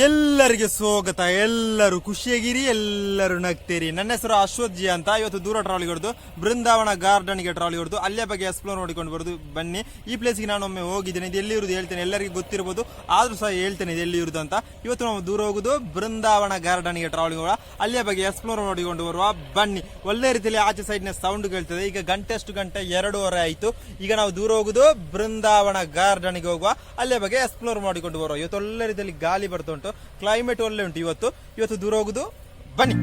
ಎಲ್ಲರಿಗೆ ಸ್ವಾಗತ. ಎಲ್ಲರೂ ಖುಷಿಯಾಗಿರಿ, ಎಲ್ಲರೂ ನಗ್ತೀರಿ. ನನ್ನ ಹೆಸರು ಅಶ್ವಥ್ ಜಿ ಅಂತ. ಇವತ್ತು ದೂರ ಟ್ರಾವೆಲ್ ಹೊಡೆದು ಬೃಂದಾವನ ಗಾರ್ಡನ್ಗೆ ಟ್ರಾವೆಲ್ ಹೊಡೆದು ಅಲ್ಲೇ ಬಗ್ಗೆ ಎಕ್ಸ್ಪ್ಲೋರ್ ನೋಡಿಕೊಂಡು ಬರೋದು ಬನ್ನಿ. ಈ ಪ್ಲೇಸ್ಗೆ ನಾನು ಒಮ್ಮೆ ಹೋಗಿದ್ದೇನೆ. ಇದು ಎಲ್ಲಿ ಇರುವುದು ಹೇಳ್ತೇನೆ, ಎಲ್ಲರಿಗೂ ಗೊತ್ತಿರಬಹುದು, ಆದ್ರೂ ಸಹ ಹೇಳ್ತೇನೆ ಇದು ಎಲ್ಲಿ ಇರುವುದು ಅಂತ. ಇವತ್ತು ನಾವು ದೂರ ಹೋಗುದು ಬೃಂದಾವನ ಗಾರ್ಡನ್ಗೆ ಟ್ರಾವೆಲ್ ಹೋಗುವ, ಅಲ್ಲೇ ಬಗ್ಗೆ ಎಕ್ಸ್ಪ್ಲೋರ್ ನೋಡಿಕೊಂಡು ಬರುವ ಬನ್ನಿ. ಒಳ್ಳೆ ರೀತಿಯಲ್ಲಿ ಆಚೆ ಸೈಡ್ ನ ಸೌಂಡ್ ಕೇಳ್ತದೆ. ಈಗ ಗಂಟೆ 2:02 ಆಯ್ತು. ಈಗ ನಾವು ದೂರ ಹೋಗುದು ಬೃಂದಾವನ ಗಾರ್ಡನ್ಗೆ ಹೋಗುವ, ಅಲ್ಲೇ ಬಗ್ಗೆ ಎಕ್ಸ್ಪ್ಲೋರ್ ಮಾಡಿಕೊಂಡು ಬರುವ. ಇವತ್ತು ಒಳ್ಳೆ ರೀತಿಯಲ್ಲಿ ಗಾಳಿ ಬರ್ತಾ ಉಂಟು, ಕ್ಲೈಮೇಟ್ ಒಳ್ಳೆ ಉಂಟು. ಇವತ್ತು ದೂರ ಹೋಗುದು ಬನ್ನಿ.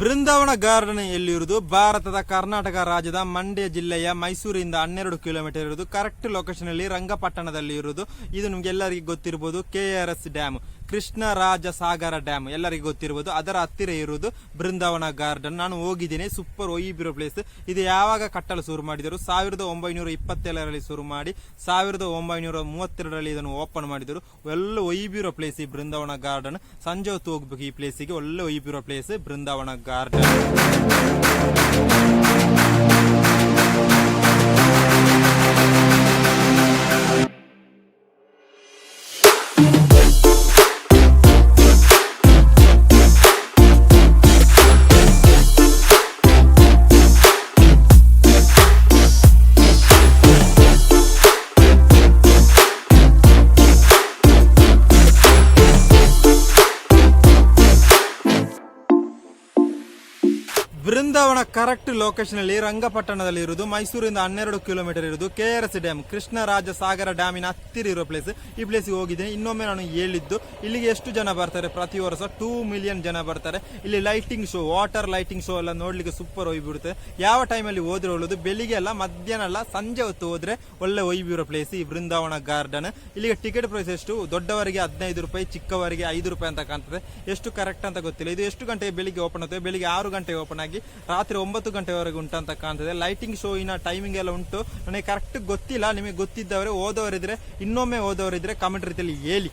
ಬೃಂದಾವನ ಗಾರ್ಡನ್ ಎಲ್ಲಿರುವುದು? ಭಾರತದ ಕರ್ನಾಟಕ ರಾಜ್ಯದ ಮಂಡ್ಯ ಜಿಲ್ಲೆಯ ಮೈಸೂರಿಂದ 12 ಕಿಲೋಮೀಟರ್ ಇರುವುದು. ಕರೆಕ್ಟ್ ಲೊಕೇಶನ್ ಅಲ್ಲಿ ರಂಗಪಟ್ಟಣದಲ್ಲಿ ಇರುವುದು. ಇದು ನಿಮ್ಗೆ ಎಲ್ಲರಿಗೂ ಗೊತ್ತಿರಬಹುದು, KRS dam, Krishna Raja Sagara dam ಎಲ್ಲರಿಗೂ ಗೊತ್ತಿರಬಹುದು. ಅದರ ಹತ್ತಿರ ಇರುವುದು ಬೃಂದಾವನ ಗಾರ್ಡನ್. ನಾನು ಹೋಗಿದ್ದೀನಿ, ಸೂಪರ್ ಒಯ್ಬಿರೋ ಪ್ಲೇಸ್. ಇದು ಯಾವಾಗ ಕಟ್ಟಲು ಶುರು ಮಾಡಿದರು? 1927ರಲ್ಲಿ ಶುರು ಮಾಡಿ 1932ರಲ್ಲಿ ಇದನ್ನು ಓಪನ್ ಮಾಡಿದರು. ಒಳ್ಳೆ ಒಯ್ಬಿರೋ ಪ್ಲೇಸ್ ಈ ಬೃಂದಾವನ ಗಾರ್ಡನ್. ಸಂಜೆ ಹೊತ್ತು ಹೋಗ್ಬೇಕು ಈ ಪ್ಲೇಸಿಗೆ. ಒಳ್ಳೆ ಒಯ್ಬಿರೋ ಪ್ಲೇಸ್ ಬೃಂದಾವನ ಗಾರ್ಡನ್. ಬೃಂದಾವನ ಕರೆಕ್ಟ್ ಲೊಕೇಶನ್ ಅಲ್ಲಿ ರಂಗಪಟ್ಟಣದಲ್ಲಿ ಇರುವುದು. ಮೈಸೂರಿಂದ 12 ಕಿಲೋಮೀಟರ್ ಇರುವುದು. KRS ಡ್ಯಾಮ್, ಕೃಷ್ಣ ರಾಜ ಸಾಗರ ಡ್ಯಾಮಿನ ಹತ್ತಿರ ಇರೋ ಪ್ಲೇಸ್. ಈ ಪ್ಲೇಸ್ಗೆ ಹೋಗಿದ್ದೇನೆ. ಇನ್ನೊಮ್ಮೆ ನಾನು ಹೇಳಿದ್ದು, ಇಲ್ಲಿಗೆ ಎಷ್ಟು ಜನ ಬರ್ತಾರೆ ಪ್ರತಿ ವರ್ಷ? 2 ಮಿಲಿಯನ್ ಜನ ಬರ್ತಾರೆ. ಇಲ್ಲಿ lighting show, water lighting show ಎಲ್ಲ ನೋಡ್ಲಿಕ್ಕೆ ಸೂಪರ್ ಒಯ್ಬಿಡುತ್ತೆ. ಯಾವ ಟೈಮಲ್ಲಿ ಹೋದ್ರೆ ಒಳ್ಳೇದು? ಬೆಳಿಗ್ಗೆ ಅಲ್ಲ, ಮಧ್ಯಾಹ್ನ ಅಲ್ಲ, ಸಂಜೆ ಹೊತ್ತು ಹೋದ್ರೆ ಒಳ್ಳೆ ಒಯ್ಬಿರೋ ಪ್ಲೇಸ್ ಈ ಬೃಂದಾವನ ಗಾರ್ಡನ್. ಇಲ್ಲಿಗೆ ಟಿಕೆಟ್ ಪ್ರೈಸ್ ಎಷ್ಟು? ದೊಡ್ಡವರಿಗೆ 15 ರೂಪಾಯಿ, ಚಿಕ್ಕವರಿಗೆ 5 ರೂಪಾಯಿ ಅಂತ ಕಾಣ್ತದೆ. ಎಷ್ಟು ಕರೆಕ್ಟ್ ಅಂತ ಗೊತ್ತಿಲ್ಲ. ಇದು ಎಷ್ಟು ಗಂಟೆಗೆ ಬೆಳಿಗ್ಗೆ ಓಪನ್ ಆಗುತ್ತೆ? ಬೆಳಿಗ್ಗೆ 6 ಗಂಟೆಗೆ ಓಪನ್ ಆಗಿ ರಾತ್ರಿ 9 ಗಂಟೆವರೆಗೆ ಉಂಟು ಅಂತ ಕಾಣ್ತದೆ. ಲೈಟಿಂಗ್ ಶೋ ಇನ ಟೈಮಿಂಗ್ ಎಲ್ಲ ಉಂಟು, ನನಗೆ ಕರೆಕ್ಟ್ ಗೊತ್ತಿಲ್ಲ. ನಿಮಗೆ ಗೊತ್ತಿದ್ದವರೇ, ಓದೋರಿದ್ರೆ, ಇನ್ನೊಮ್ಮೆ ಓದೋರಿದ್ರೆ ಕಮೆಂಟ್ ರೀತಿಯಲ್ಲಿ ಹೇಳಿ.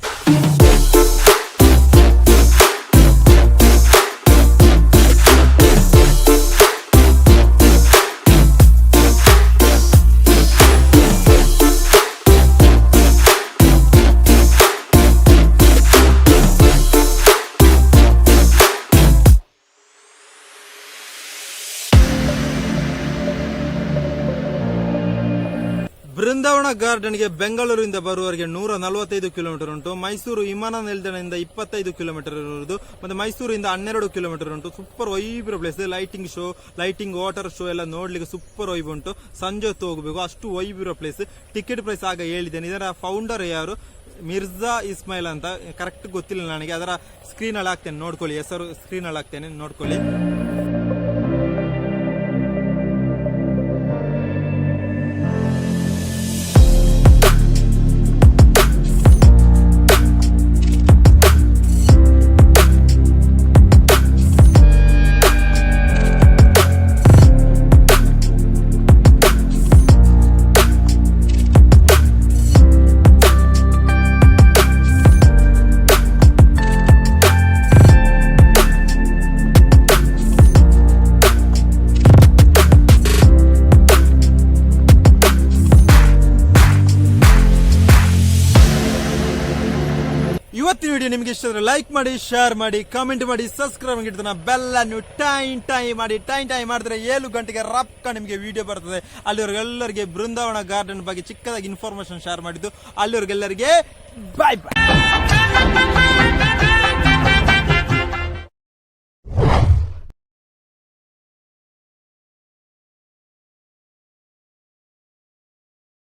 ಬೃಂದಾವನ ಗಾರ್ಡನ್ಗೆ ಬೆಂಗಳೂರಿಂದ ಬರುವವರೆಗೆ 145 ಕಿಲೋಮೀಟರ್ ಉಂಟು. ಮೈಸೂರು ವಿಮಾನ ನಿಲ್ದಾಣದಿಂದ 25 ಕಿಲೋಮೀಟರ್ ಇರುವುದು. ಮತ್ತೆ ಮೈಸೂರಿಂದ 12 ಕಿಲೋಮೀಟರ್ ಉಂಟು. Super vibro place. Lighting show, lighting water show ಎಲ್ಲ ನೋಡ್ಲಿಕ್ಕೆ ಸೂಪರ್ ವೈಬ್ ಉಂಟು. ಸಂಜೆ ಹೊತ್ತು ಹೋಗಬೇಕು, ಅಷ್ಟು ವೈಬ್ರೋ ಪ್ಲೇಸ್. ಟಿಕೆಟ್ ಪ್ರೈಸ್ ಆಗ ಹೇಳಿದ್ದೇನೆ. ಇದರ ಫೌಂಡರ್ ಯಾರು? ಮಿರ್ಜಾ ಇಸ್ಮಾಯಿಲ್ ಅಂತ. ಕರೆಕ್ಟ್ ಗೊತ್ತಿಲ್ಲ ನನಗೆ. ಅದರ ಸ್ಕ್ರೀನ್ ಅಲ್ಲಿ ಹಾಕ್ತೇನೆ, ನೋಡ್ಕೊಳ್ಳಿ. ಹೆಸರು ಸ್ಕ್ರೀನ್ ಅಲ್ಲಿ ಹಾಕ್ತೇನೆ, ನೋಡ್ಕೊಳ್ಳಿ. ಇವತ್ತಿನ ವಿಡಿಯೋ ನಿಮ್ಗೆ ಇಷ್ಟ ಆದ್ರೆ ಲೈಕ್ ಮಾಡಿ, ಶೇರ್ ಮಾಡಿ, ಕಾಮೆಂಟ್ ಮಾಡಿ, ಸಬ್ಸ್ಕ್ರೈಬ್ ಮಾಡಿ, ಬೆಲ್ ಅನ್ನು ಟೈಮ್ ಮಾಡಿದ್ರೆ 7 ಗಂಟೆಗೆ ರಪ್ಪ ನಿಮಗೆ ವಿಡಿಯೋ ಬರ್ತದೆ. ಅಲ್ಲಿವರೆಗೆಲ್ಲರಿಗೆ ಬೃಂದಾವನ ಗಾರ್ಡನ್ ಬಗ್ಗೆ ಚಿಕ್ಕದಾಗಿ ಇನ್ಫಾರ್ಮೇಶನ್ ಶೇರ್ ಮಾಡಿದ್ದು. ಅಲ್ಲಿವರೆಗೆಲ್ಲರಿಗೆ ಬಾಯ್ ಬಾಯ್.